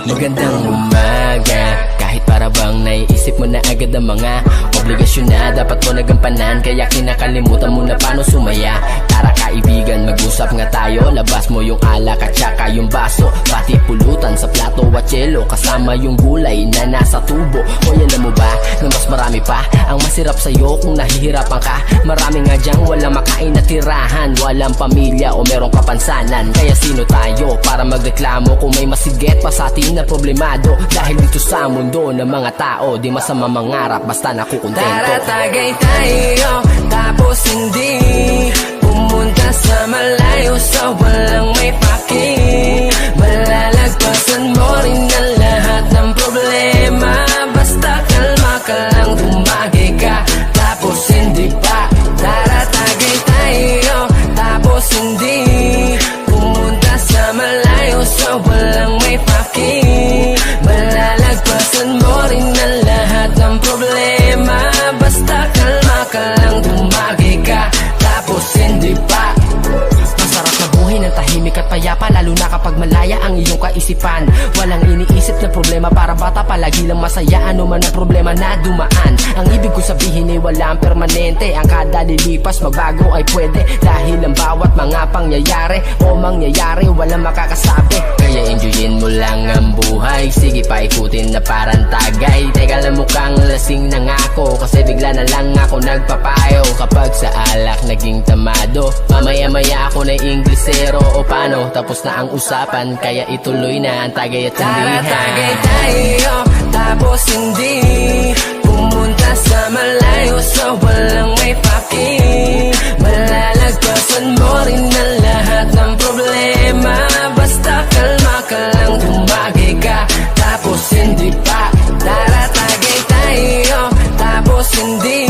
Magandang umaga, kahit para bang naiisip mo na agad ang mga obligasyon na dapat mo nagampanan, kaya kinakalimutan mo na paano sumaya. Tara kaibigan, mag-usap nga tayo, labas mo yung alak at saka yung baso, pati pulutan sa plato at yelo, kasama yung gulay na nasa tubo. Hoy, alam mo ba na mas marami pa ang masirap sa'yo kung nahihirapan ka? Marami nga dyang walang makain na tirahan, walang pamilya o merong kapansanan. Kaya sino tayo para magreklamo kung may masigit pa sa atin na problemado? Dahil dito sa mundo ng mga tao, di masama mangarap basta nakukontento. Tara tagay tayo, tapos hindi pumunta sa malayo, sa walang may paki. Malalagpasan mo rin ang lahat ng problema, basta kalma ka lang, tumagay ka, tapos hindi pa. Tara tagay tayo, tapos hindi pumunta sa malayo, sa walang may paki. Malalagpasan mo rin ang lahat ng problema, basta kalma ka lang, tumagay ka, tapos hindi pa. Masarap na buhay ng tahimik at payapa, lalo na kapag malaya ang iyong kaisipan. Walang iniisip na problema, para bata palagi lang masaya, ano man ang problema na dumaan. Ang ibig ko sabihin ay walang permanente, ang kada lilipas magbago ay pwede, dahil ang bawat mga pangyayari o mangyayari walang makakasabi. Kaya enjoyin mo lang ang buhay, sige paikutin na parang tagay. Teka lang, mukhang lasing na nga ako, kasi bigla na lang ako nagpapayo. Kapag sa alak naging tamado, mamaya-maya ako na Inglesero o paano, tapos na ang usapan, kaya ituloy na ang tagay at tindihan. Tara tagay tayo, tapos hindi pumunta sa malayo, sa walang may paki. Malalagpasan mo rin ang lahat ng problema, basta kalma ka lang, tumagay ka, tapos hindi pa. Tara tagay tayo, tapos hindi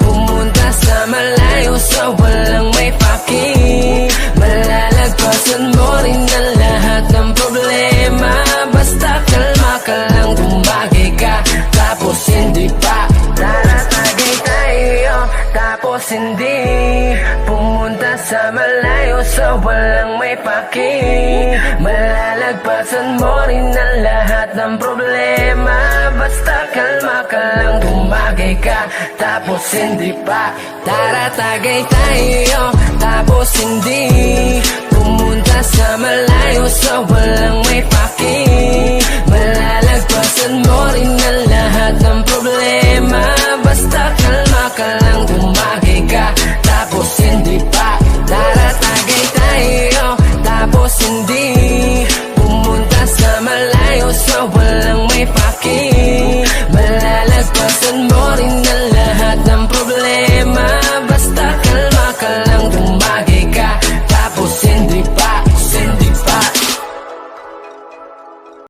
pumunta sa malayo, sa walang may paki. Malalagpasan mo rin ang lahat ng problema, basta kalma ka lang, tumagay ka, tapos hindi pa. Tara tagay tayo, tapos hindi pumunta sa malayo, sa walang may paki. Malalagpasan mo rin ang lahat ng problema, basta kalma ka lang, tumagay ka, tapos hindi pa. Tara tagay tayo, tapos hindi pumunta sa malayo, sa walang may paki.